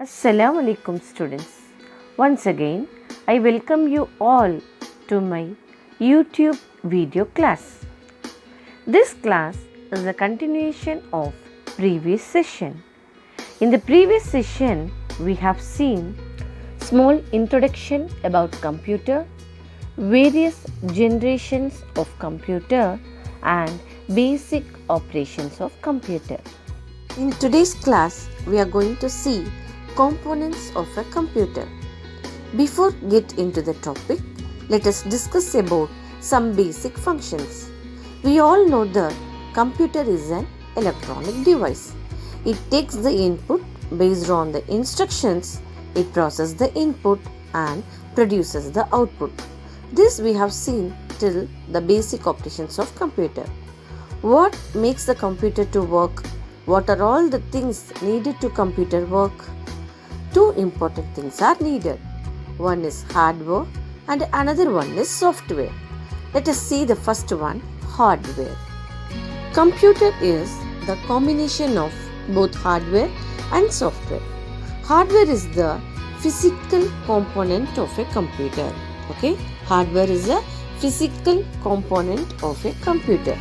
Assalamu alaikum students. Once again, I welcome you all to my YouTube video class. This class is a continuation of previous session. In the previous session, we have seen small introduction about computer, various generations of computer and basic operations of computer. In today's class, we are going to see components of a computer. Before get into the topic, let us discuss about some basic functions. We all know that computer is an electronic device. It takes the input based on the instructions, it processes the input and produces the output. This we have seen till the basic operations of computer. What makes the computer to work? What are all the things needed to computer work? Two important things are needed. One is hardware and another one is software. Let us see the first one, hardware. Computer is the combination of both hardware and software. Hardware is the physical component of a computer. Okay? Hardware is a physical component of a computer.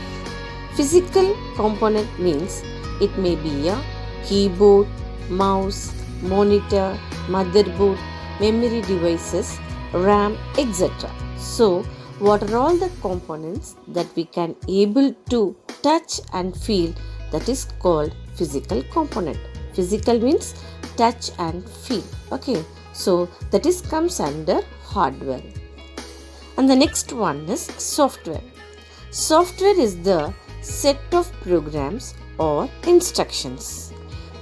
Physical component means it may be a keyboard, mouse, monitor, motherboard, memory devices, RAM, etc. So, what are all the components that we can able to touch and feel? That is called physical component. Physical means touch and feel. Okay, so that is comes under hardware. And the next one is software. Software is the set of programs or instructions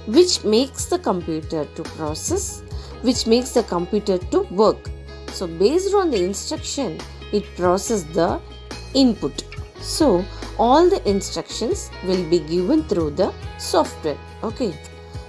which makes the computer to process, which makes the computer to work. So based on the instruction, it processes the input. So all the instructions will be given through the software. Okay.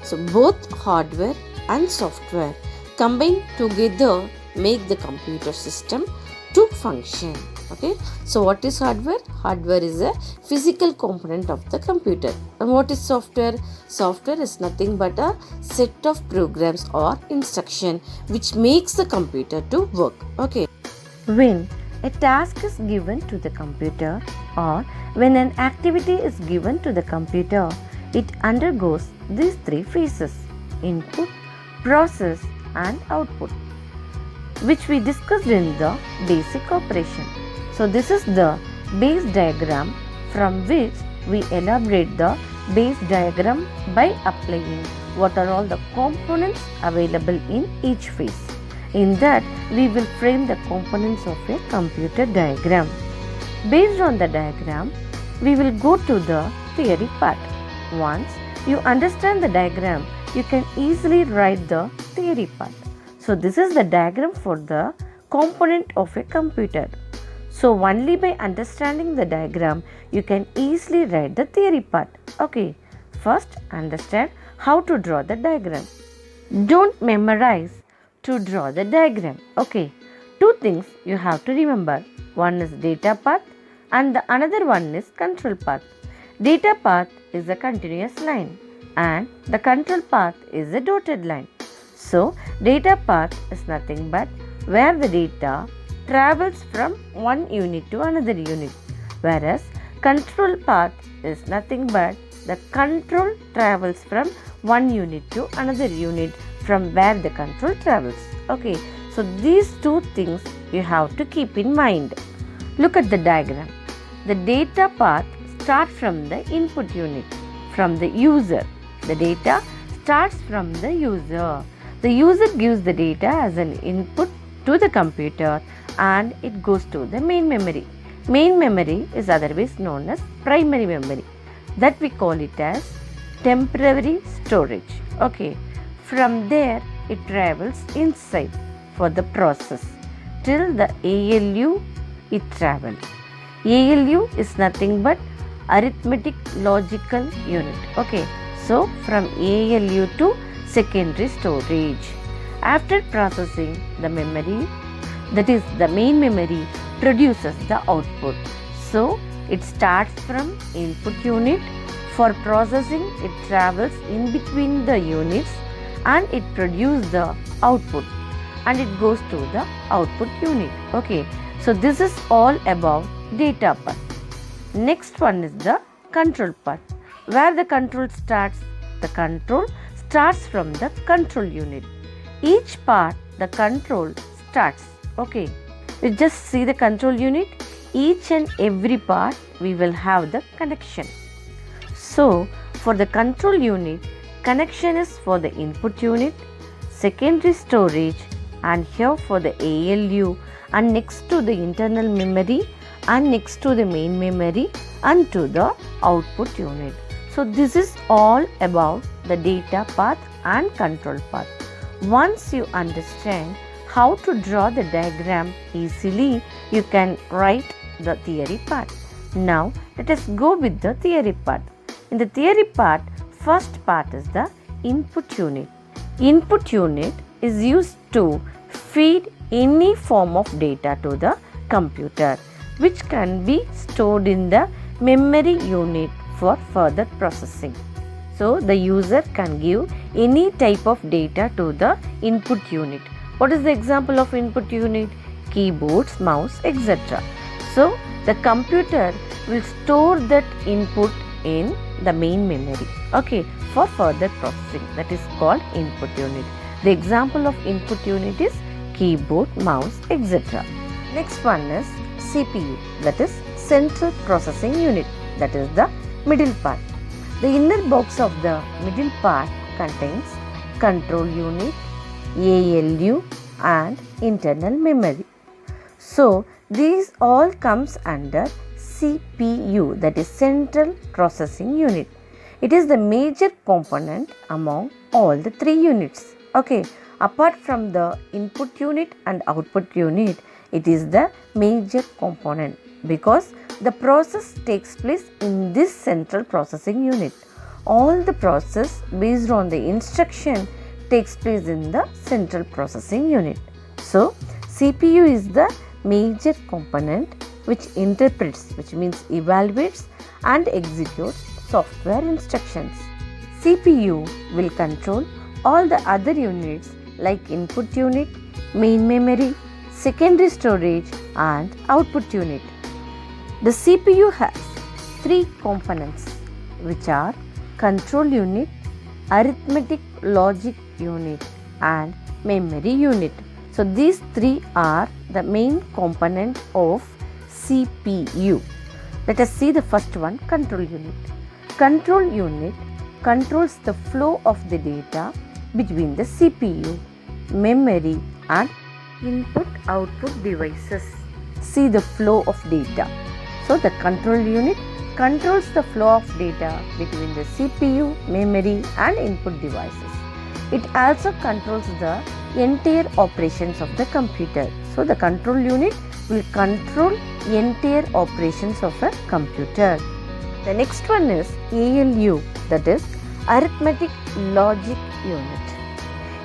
So both hardware and software combined together make the computer system to function. Okay, so what is hardware? Hardware is a physical component of the computer. And what is software? Software is nothing but a set of programs or instruction which makes the computer to work. Okay. When a task is given to the computer or when an activity is given to the computer, it undergoes these three phases: input, process and output, which we discussed in the basic operation. So this is the base diagram from which we elaborate the base diagram by applying what are all the components available in each phase. In that, we will frame the components of a computer diagram. Based on the diagram, we will go to the theory part. Once you understand the diagram, you can easily write the theory part. So this is the diagram for the component of a computer. So only by understanding the diagram, you can easily write the theory part. Okay, first understand how to draw the diagram. Don't memorize to draw the diagram. Okay, two things you have to remember. One is data path and the another one is control path. Data path is a continuous line and the control path is a dotted line. So, data path is nothing but where the data travels from one unit to another unit, whereas control path is nothing but the control travels from one unit to another unit from where the control travels. Okay, so these two things you have to keep in mind. Look at the diagram. The data path starts from the input unit, from the user. The data starts from the user. The user gives the data as an input to the computer and it goes to the main memory. Main memory is otherwise known as primary memory. That we call it as temporary storage. Okay. From there it travels inside for the process till the ALU it travels. ALU is nothing but arithmetic logical unit. Okay. So from ALU to secondary storage. After processing, the memory, that is the main memory, produces the output. So it starts from input unit. For processing, it travels in between the units and it produces the output and it goes to the output unit. Okay, so this is all about data part. Next one is the control part. Where the control starts? The control starts from the control unit. Each part the control starts. Okay, you just see the control unit. Each and every part we will have the connection. So for the control unit, connection is for the input unit, secondary storage, and here for the ALU, and next to the internal memory, and next to the main memory, and to the output unit. So this is all about the data path and control path. Once you understand how to draw the diagram easily, you can write the theory part. Now let us go with the theory part. In the theory part, first part is the input unit. Input unit is used to feed any form of data to the computer, which can be stored in the memory unit for further processing. So the user can give any type of data to the input unit. What is the example of input unit? Keyboards, mouse, etc. So the computer will store that input in the main memory, okay, for further processing. That is called input unit. The example of input unit is keyboard, mouse, etc. Next one is CPU, that is central processing unit, that is the middle part. The inner box of the middle part contains control unit, ALU, and internal memory. So these all comes under CPU, that is central processing unit. It is the major component among all the three units. Okay, apart from the input unit and output unit, it is the major component because the process takes place in this central processing unit. All the process based on the instruction takes place in the central processing unit. So CPU is the major component which interprets, which means evaluates and executes software instructions. CPU will control all the other units like input unit, main memory, secondary storage, and output unit. The CPU has three components which are control unit, arithmetic logic unit, and memory unit. So these three are the main component of CPU. Let us see the first one, control unit. Control unit controls the flow of the data between the CPU, memory, and input-output devices. See the flow of data. So the control unit controls the flow of data between the CPU, memory, and input devices. It also controls the entire operations of the computer. So the control unit will control entire operations of a computer. The next one is ALU, that is arithmetic logic unit.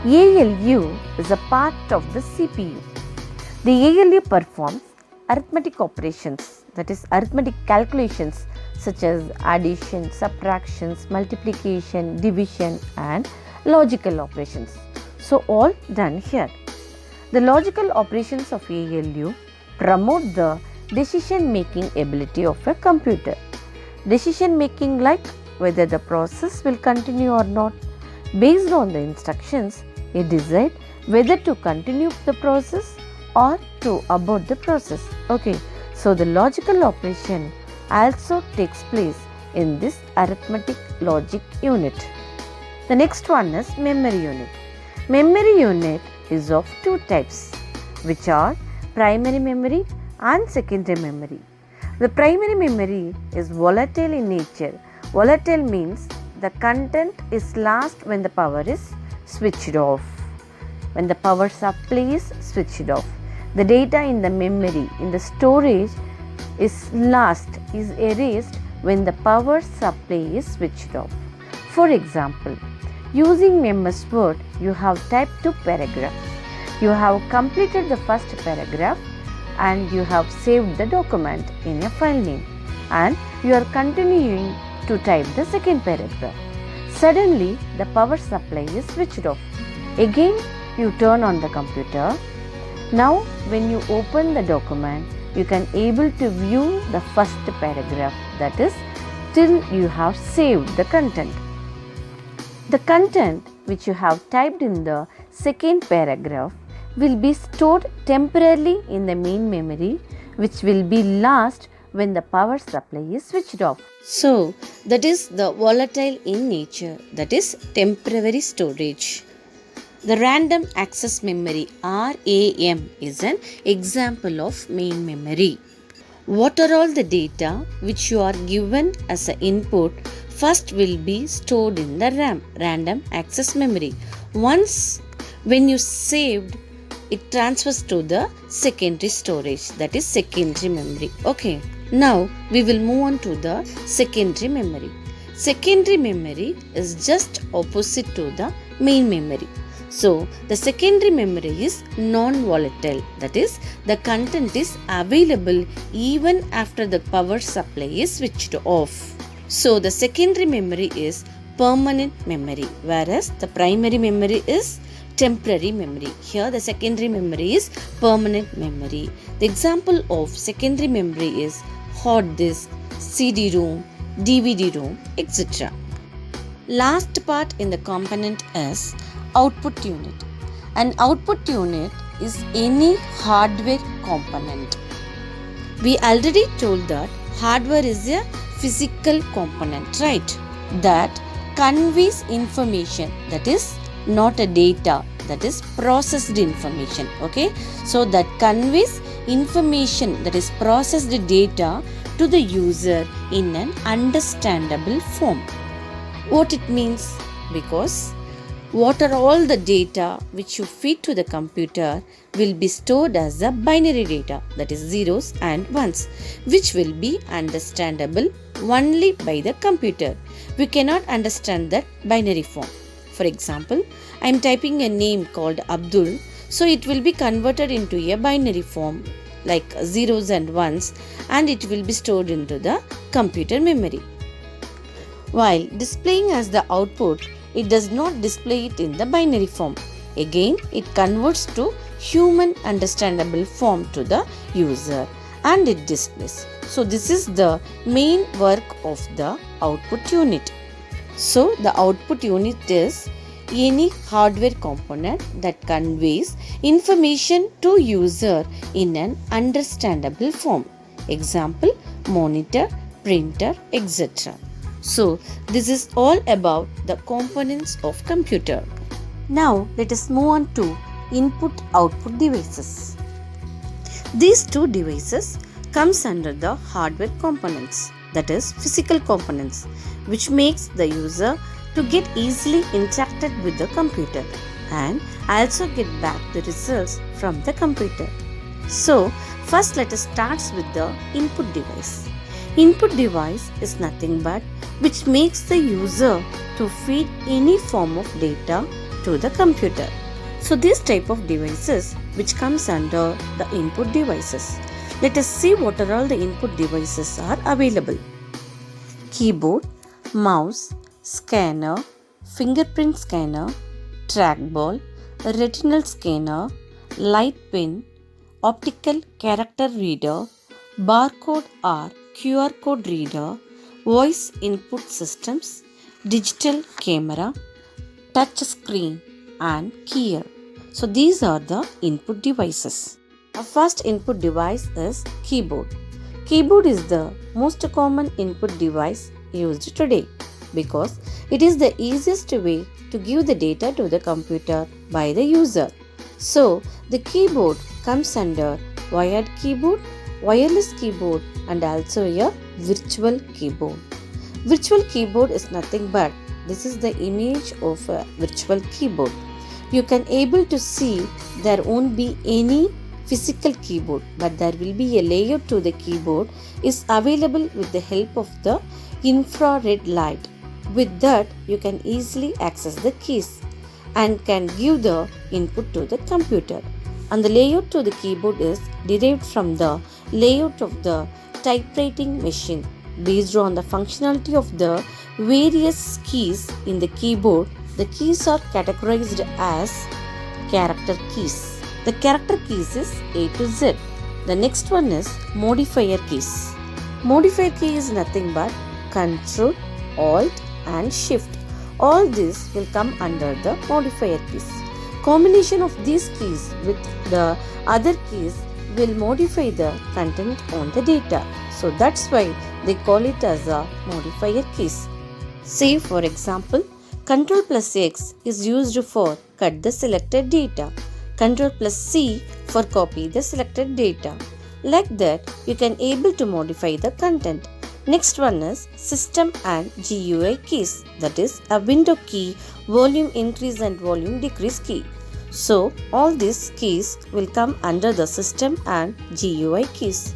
ALU is a part of the CPU. The ALU performs arithmetic operations, that is arithmetic calculations such as addition, subtractions, multiplication, division, and logical operations. So all done here. The logical operations of ALU promote the decision making ability of a computer. Decision making like whether the process will continue or not. Based on the instructions, it decides whether to continue the process or to abort the process. Okay, so the logical operation also takes place in this arithmetic logic unit. The next one is memory unit. Memory unit is of two types, which are primary memory and secondary memory. The primary memory is volatile in nature. Volatile means the content is lost when the power is switched off. When the power supply is switched off, the data in the memory, in the storage is lost, is erased when the power supply is switched off. For example, using MS Word, you have typed two paragraphs. You have completed the first paragraph and you have saved the document in a file name and you are continuing to type the second paragraph. Suddenly, the power supply is switched off. Again, you turn on the computer. Now, when you open the document, you can able to view the first paragraph, that is, till you have saved the content. The content which you have typed in the second paragraph will be stored temporarily in the main memory, which will be lost when the power supply is switched off. So, that is the volatile in nature, that is temporary storage. The random access memory RAM is an example of main memory. What are all the data which you are given as an input first will be stored in the RAM, random access memory. Once when you saved, it transfers to the secondary storage, that is secondary memory. Okay. Now we will move on to the secondary memory. Secondary memory is just opposite to the main memory. So the secondary memory is non-volatile, that is the content is available even after the power supply is switched off. So the secondary memory is permanent memory, whereas the primary memory is temporary memory. Here the secondary memory is permanent memory. The example of secondary memory is hard disk, CD-ROM, DVD-ROM, etc. Last part in the component is output unit. An output unit is any hardware component. We already told that hardware is a physical component, right? That conveys information, that is not a data, that is processed information. Okay, so that conveys information, that is processed data to the user in an understandable form. What it means? Because what are all the data which you feed to the computer will be stored as a binary data, that is zeros and ones, which will be understandable only by the computer. We cannot understand that binary form. For example, I am typing a name called Abdul, so it will be converted into a binary form like zeros and ones, and it will be stored into the computer memory. While displaying as the output, it does not display it in the binary form. Again, it converts to human understandable form to the user and it displays. So this is the main work of the output unit. So the output unit is any hardware component that conveys information to user in an understandable form. Example, monitor, printer, etc. So this is all about the components of computer. Now let us move on to input-output devices. These two devices comes under the hardware components, that is physical components, which makes the user to get easily interacted with the computer and also get back the results from the computer. So first let us start with the input device. Input device is nothing but which makes the user to feed any form of data to the computer. So this type of devices which comes under the input devices. Let us see what are all the input devices are available. Keyboard, mouse, scanner, fingerprint scanner, trackball, retinal scanner, light pen, optical character reader, barcode or QR code reader, voice input systems, digital camera, touch screen and keyer. So these are the input devices. Our first input device is keyboard. Keyboard is the most common input device used today because it is the easiest way to give the data to the computer by the user. So the keyboard comes under wired keyboard, wireless keyboard and also a virtual keyboard. Virtual keyboard is nothing but this is the image of a virtual keyboard. You can able to see there won't be any physical keyboard, but there will be a layout to the keyboard is available with the help of the infrared light. With that, you can easily access the keys and can give the input to the computer. And the layout to the keyboard is derived from the layout of the typewriting machine. based on the functionality of the various keys in the keyboard. The keys are categorized as character keys. The character keys is A to Z. The next one is modifier keys. Modifier key is nothing but Control, Alt and Shift. All this will come under the modifier keys. Combination of these keys with the other keys will modify the content on the data. So that's why they call it as a modifier keys. Say for example, Ctrl plus X is used for cut the selected data. Ctrl plus C for copy the selected data. Like that, you can able to modify the content. Next one is System and GUI keys. That is a window key, volume increase and volume decrease key. So all these keys will come under the System and GUI keys.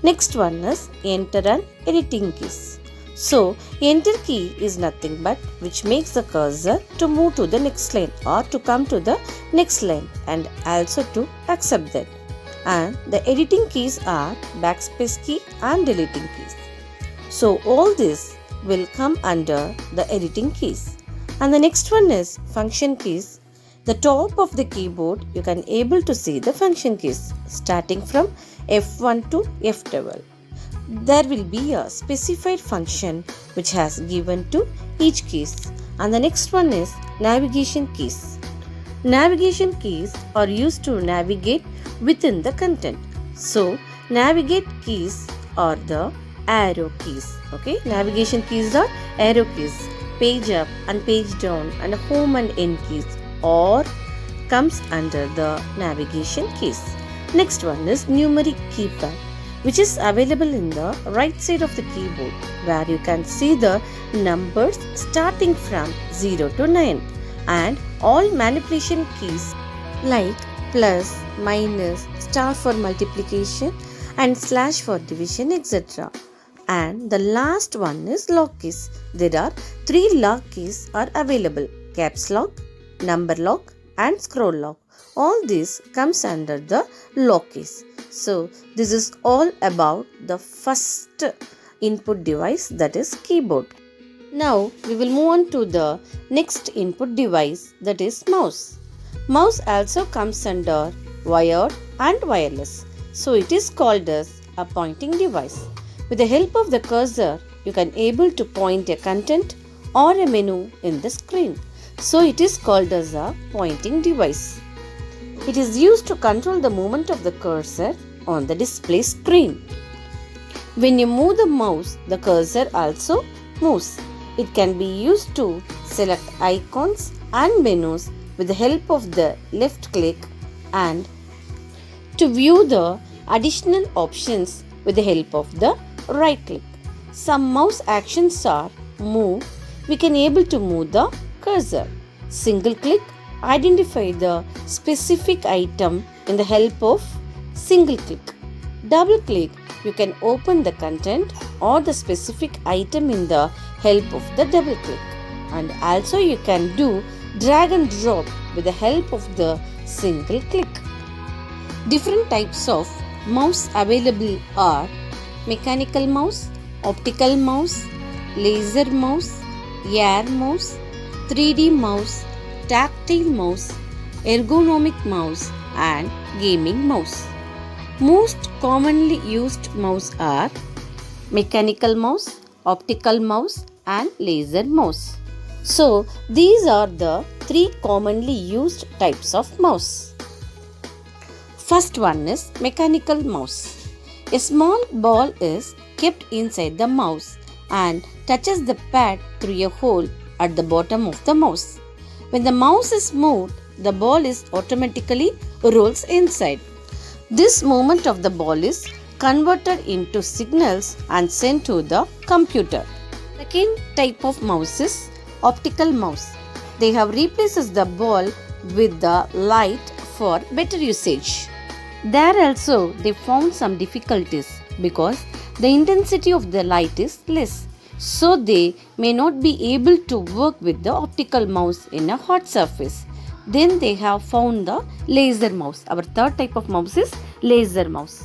Next one is Enter and Editing keys. So Enter key is nothing but which makes the cursor to move to the next line or to come to the next line and also to accept that. And the editing keys are backspace key and deleting keys. So all this will come under the editing keys. And the next one is function keys. The top of the keyboard you can able to see the function keys starting from F1 to F12. There will be a specified function which has given to each keys. And the next one is navigation keys. Navigation keys are used to navigate within the content. So navigate keys are the arrow keys. Okay, navigation keys are arrow keys. Page up and page down and home and end keys or comes under the navigation keys. Next one is numeric keypad, which is available in the right side of the keyboard where you can see the numbers starting from 0 to 9 and all manipulation keys like plus, minus, star for multiplication and slash for division, etc. And the last one is lock keys. There are 3 lock keys are available: caps lock, number lock and scroll lock. All this comes under the lock keys. So this is all about the first input device, that is keyboard. Now we will move on to the next input device, that is mouse. Mouse also comes under wired and wireless. So it is called as a pointing device. With the help of the cursor, you can able to point a content or a menu in the screen. So it is called as a pointing device. It is used to control the movement of the cursor on the display screen. When you move the mouse, the cursor also moves. It can be used to select icons and menus with the help of the left click and to view the additional options with the help of the right click. Some mouse actions are move. We can able to move the cursor. Single click, identify the specific item in the help of single click. Double click, you can open the content or the specific item in the help of the double click. And also you can do drag and drop with the help of the single click. Different types of mouse available are mechanical mouse, optical mouse, laser mouse, air mouse, 3D mouse, tactile mouse, ergonomic mouse and gaming mouse. Most commonly used mouse are mechanical mouse, optical mouse and laser mouse. So these are the 3 commonly used types of mouse. First one is mechanical mouse. A small ball is kept inside the mouse and touches the pad through a hole at the bottom of the mouse. When the mouse is moved, the ball is automatically rolls inside. This movement of the ball is converted into signals and sent to the computer. Second type of mouse is optical mouse. They have replaced the ball with the light for better usage. There also they found some difficulties because the intensity of the light is less. So they may not be able to work with the optical mouse in a hot surface. Then they have found the laser mouse. Our third type of mouse is laser mouse.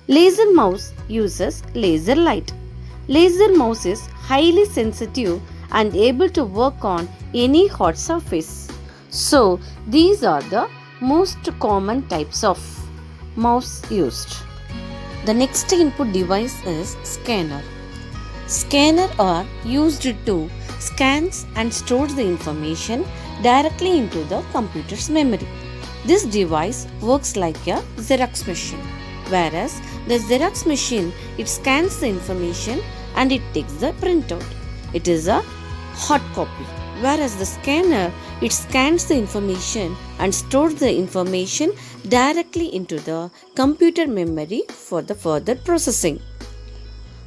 Laser mouse uses laser light. Laser mouse is highly sensitive and able to work on any hot surface. So, these are the most common types of mouse used. The next input device is scanner. Scanner are used to scan and store the information directly into the computer's memory. This device works like a Xerox machine, whereas the Xerox machine, it scans the information and it takes the printout. It is a hot copy, whereas the scanner, it scans the information and stores the information directly into the computer memory for the further processing.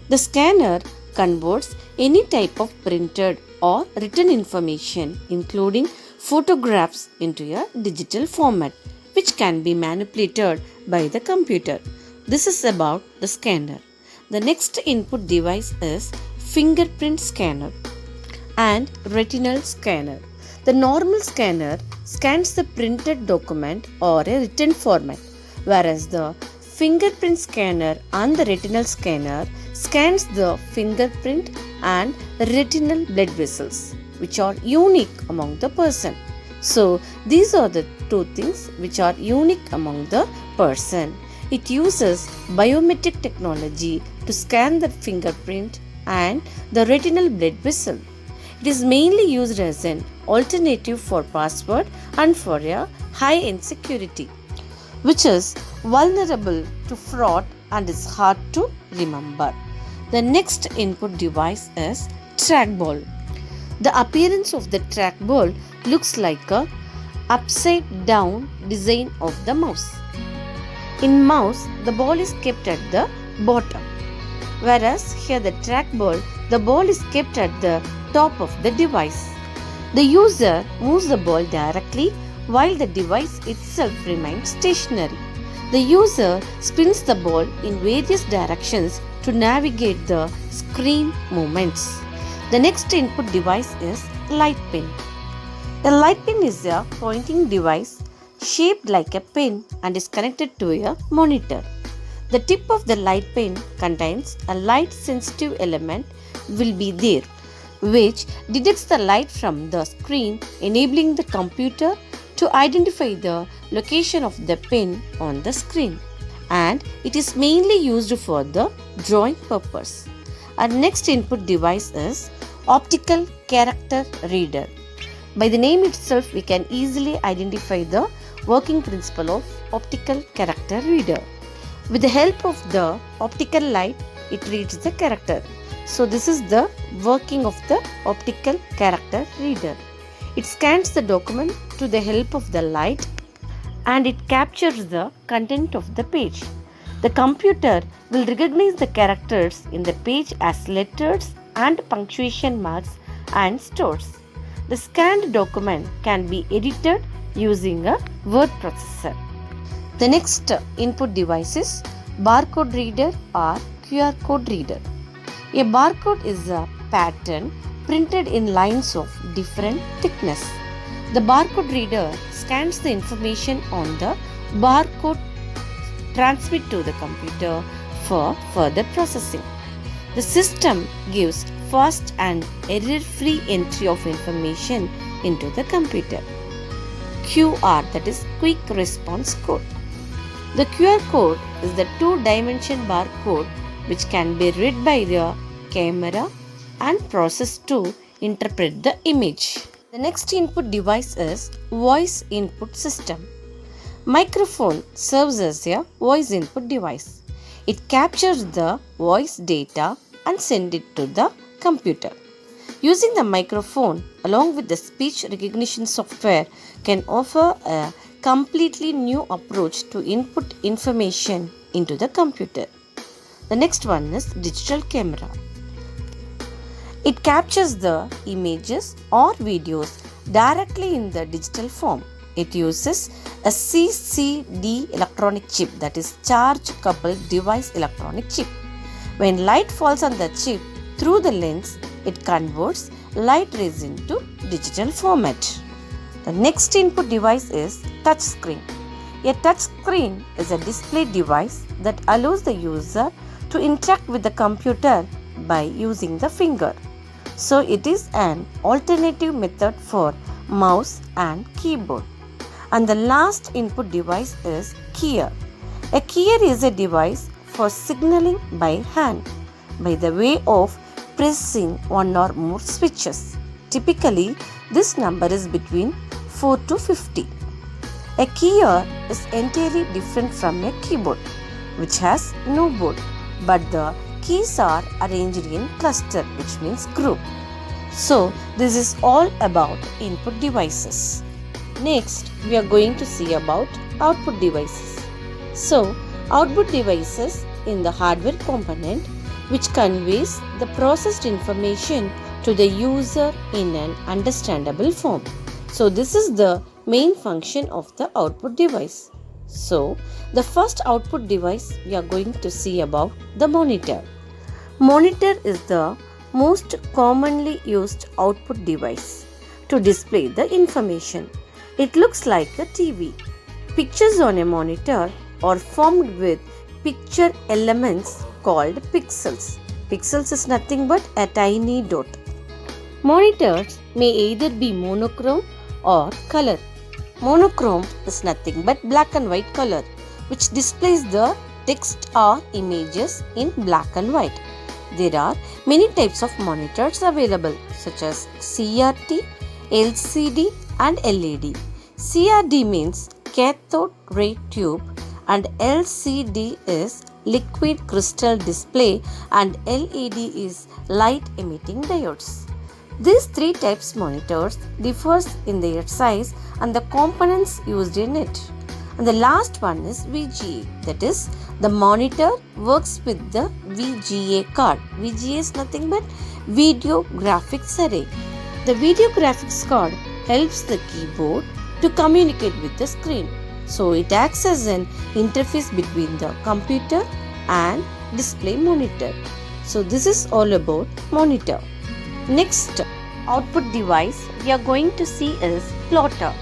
The scanner converts any type of printed or written information, including photographs, into a digital format, which can be manipulated by the computer. This is about the scanner. The next input device is fingerprint scanner and retinal scanner. The normal scanner scans the printed document or a written format, whereas the fingerprint scanner and the retinal scanner scans the fingerprint and retinal blood vessels, which are unique among the person. So, these are the two things which are unique among the person. It uses biometric technology to scan the fingerprint and the retinal blood vessel. It is mainly used as an alternative for password and for a high-end security, which is vulnerable to fraud and is hard to remember. The next input device is trackball. The appearance of the trackball looks like a upside down design of the mouse. In mouse, the ball is kept at the bottom, whereas here the trackball, the ball is kept at the top of the device. The user moves the ball directly while the device itself remains stationary. The user spins the ball in various directions to navigate the screen movements. The next input device is light pen. A light pen is a pointing device shaped like a pen and is connected to a monitor. The tip of the light pen contains a light sensitive element will be there, which detects the light from the screen, enabling the computer to identify the location of the pen on the screen, and it is mainly used for the drawing purpose. Our next input device is optical character reader. By the name itself, we can easily identify the working principle of optical character reader. With the help of the optical light, it reads the character. So this is the working of the optical character reader. It scans the document to the help of the light and it captures the content of the page. The computer will recognize the characters in the page as letters and punctuation marks and stores. The scanned document can be edited using a word processor. The next input device is barcode reader or QR code reader. A barcode is a pattern printed in lines of different thickness. The barcode reader scans the information on the barcode, transmit to the computer for further processing. The system gives fast and error-free entry of information into the computer. QR, that is quick response code. The QR code is the two-dimension barcode which can be read by the camera and processed to interpret the image. The next input device is voice input system. Microphone serves as a voice input device. It captures the voice data and sends it to the computer. Using the microphone along with the speech recognition software can offer a completely new approach to input information into the computer. The next one is digital camera. It captures the images or videos directly in the digital form. It uses a CCD electronic chip, that is charge coupled device electronic chip. When light falls on the chip through the lens, it converts light rays into digital format. The next input device is touch screen. A touch screen is a display device that allows the user to interact with the computer by using the finger. So it is an alternative method for mouse and keyboard. And the last input device is keyer. A keyer is a device for signaling by hand by the way of pressing one or more switches. Typically, this number is between 4 to 50. A keyer is entirely different from a keyboard, which has no board, but the keys are arranged in cluster, which means group. So, this is all about input devices. Next, we are going to see about output devices. So, output devices in the hardware component which conveys the processed information to the user in an understandable form. So, this is the main function of the output device. So, the first output device we are going to see about the monitor. Monitor is the most commonly used output device to display the information. It looks like a TV. Pictures on a monitor are formed with picture elements called pixels. Pixels is nothing but a tiny dot. Monitors may either be monochrome or color. Monochrome is nothing but black and white color, which displays the text or images in black and white. There are many types of monitors available, such as CRT, LCD and LED. CRT means cathode ray tube and LCD is liquid crystal display and LED is light emitting diodes. These three types monitors differs in their size and the components used in it. And the last one is VGA, that is the monitor works with the VGA card. VGA is nothing but video graphics array. The video graphics card helps the keyboard to communicate with the screen. So it acts as an interface between the computer and display monitor. So this is all about monitor. Next output device we are going to see is plotter.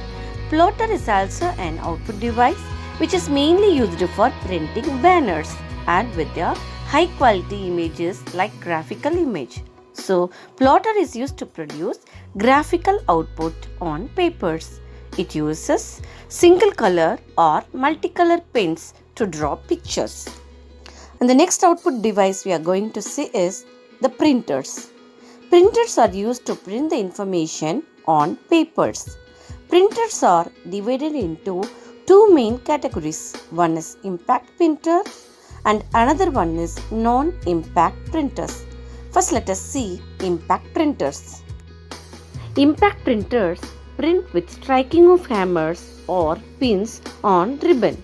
Plotter is also an output device which is mainly used for printing banners and with their high quality images like graphical image. So plotter is used to produce graphical output on papers. It uses single color or multicolor pens to draw pictures. And the next output device we are going to see is the printers. Printers are used to print the information on papers. Printers are divided into two main categories. One is impact printer and another one is non-impact printers. First, let us see impact printers. Impact printers print with striking of hammers or pins on ribbon.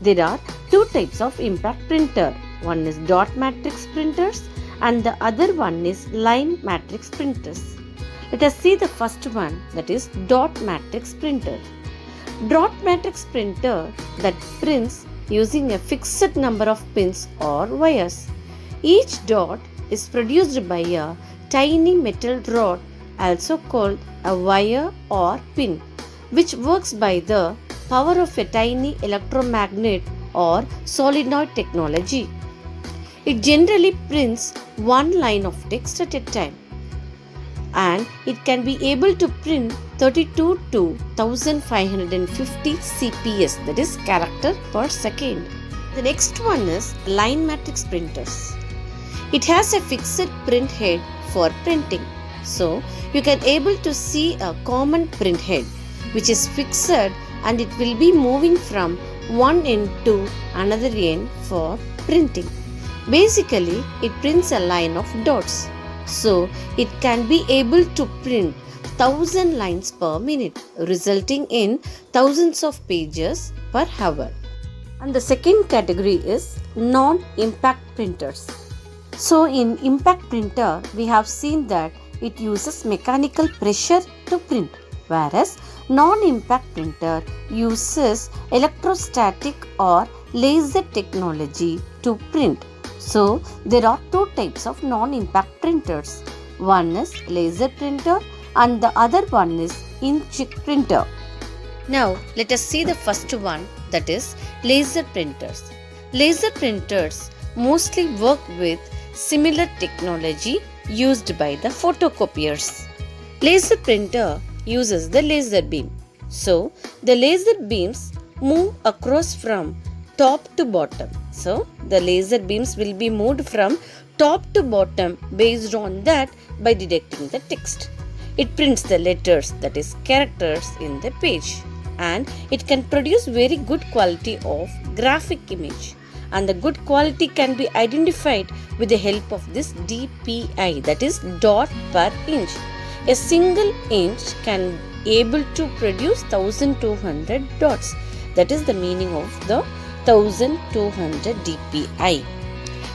There are two types of impact printer. One is dot matrix printers and the other one is line matrix printers. Let us see the first one, that is dot matrix printer. Dot matrix printer that prints using a fixed number of pins or wires. Each dot is produced by a tiny metal rod, also called a wire or pin, which works by the power of a tiny electromagnet or solenoid technology. It generally prints one line of text at a time, and it can be able to print 32 to 1550 CPS, that is character per second. The next one is line matrix printers. It has a fixed print head for printing. So you can able to see a common print head which is fixed and it will be moving from one end to another end for printing. Basically, it prints a line of dots. So it can be able to print 1000 lines per minute, resulting in thousands of pages per hour. And the second category is non-impact printers. So in impact printer, we have seen that it uses mechanical pressure to print, whereas non-impact printer uses electrostatic or laser technology to print. So there are two types of non-impact printers. One is laser printer and the other one is inkjet printer. Now let us see the first one, that is laser printers. Laser printers mostly work with similar technology used by the photocopiers. Laser printer uses the laser beam. So, the laser beams move across from top to bottom. So, the laser beams will be moved from top to bottom based on that by detecting the text. It prints the letters, that is characters, in the page, and it can produce very good quality of graphic image, and the good quality can be identified with the help of this DPI, that is dot per inch. A single inch can able to produce 1200 dots. That is the meaning of the 1200 DPI.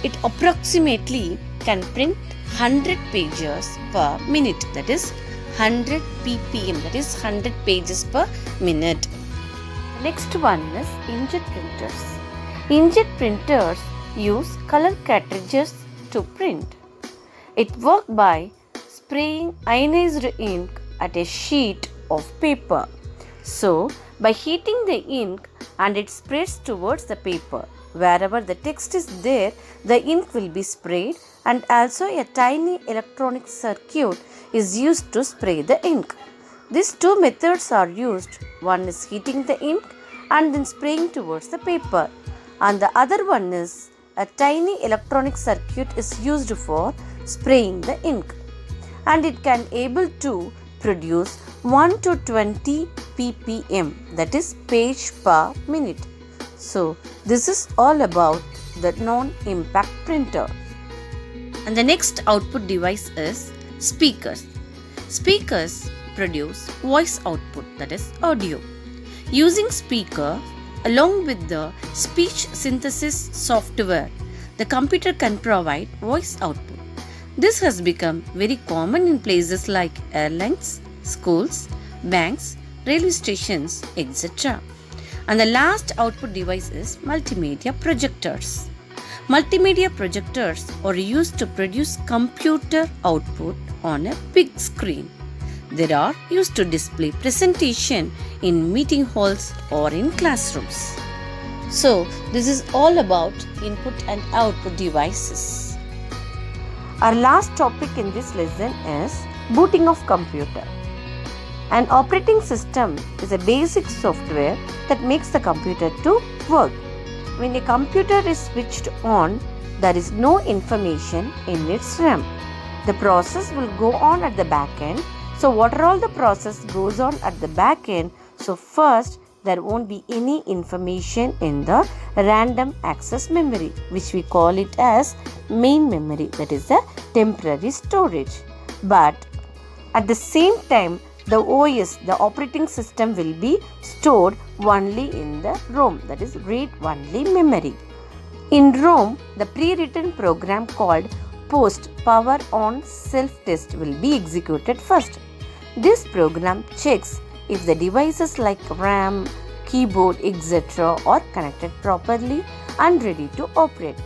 It approximately can print 100 pages per minute, that is 100 ppm, that is 100 pages per minute. Next one is inkjet printers. Inkjet printers use color cartridges to print. It works by spraying ionized ink at a sheet of paper. So, by heating the ink and it spreads towards the paper, wherever the text is there, the ink will be sprayed, and also a tiny electronic circuit is used to spray the ink. These two methods are used. One is heating the ink and then spraying towards the paper, and the other one is a tiny electronic circuit is used for spraying the ink, and it can able to produce 1 to 20 ppm, that is page per minute. So, this is all about the non-impact printer. And the next output device is speakers. Speakers produce voice output, that is audio. Using speaker along with the speech synthesis software, the computer can provide voice output. This has become very common in places like airlines, schools, banks, railway stations, etc. And the last output device is multimedia projectors. Multimedia projectors are used to produce computer output on a big screen. They are used to display presentation in meeting halls or in classrooms. So, this is all about input and output devices. Our last topic in this lesson is booting of computer. An operating system is a basic software that makes the computer to work. When a computer is switched on, there is no information in its RAM. The process will go on at the back end. So, what are all the process goes on at the back end? So, first, there won't be any information in the random access memory, which we call it as main memory, that is the temporary storage. But at the same time, the OS, the operating system, will be stored only in the ROM, that is read-only memory. In ROM, the pre-written program called post power on self-test will be executed first. This program checks if the devices like RAM, keyboard, etc. are connected properly and ready to operate.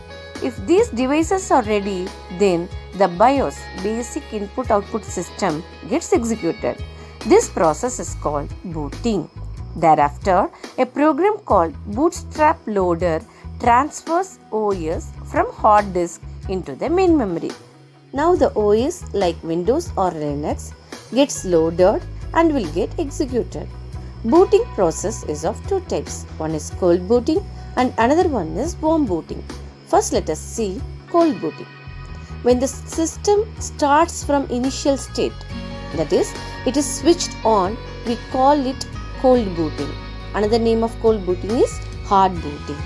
If these devices are ready, then the BIOS, basic input-output system, gets executed. This process is called booting. Thereafter, a program called Bootstrap Loader transfers OS from hard disk into the main memory. Now the OS like Windows or Linux gets loaded and will get executed. Booting process is of two types. One is cold booting and another one is warm booting. First, let us see cold booting. When the system starts from initial state, that is, it is switched on, we call it cold booting. Another name of cold booting is hard booting.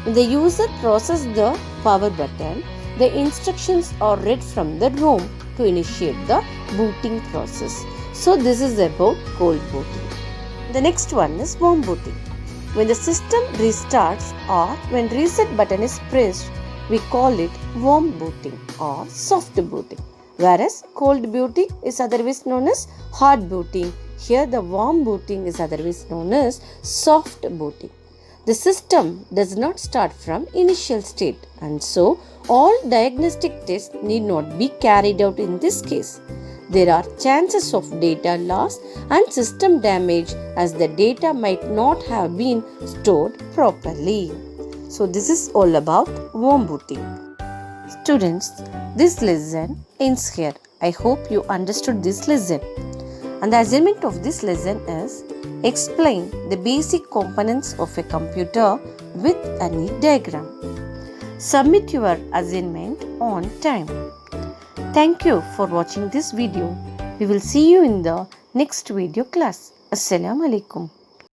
When the user presses the power button, the instructions are read from the ROM to initiate the booting process. So, this is about cold booting. The next one is warm booting. When the system restarts or when reset button is pressed, we call it warm booting or soft booting. Whereas cold booting is otherwise known as hard booting. Here the warm booting is otherwise known as soft booting. The system does not start from initial state, and so all diagnostic tests need not be carried out in this case. There are chances of data loss and system damage as the data might not have been stored properly. So this is all about warm booting. Students, this lesson ends here. I hope you understood this lesson. And the assignment of this lesson is explain the basic components of a computer with a neat diagram. Submit your assignment on time. Thank you for watching this video. We will see you in the next video class. Assalamu alaikum.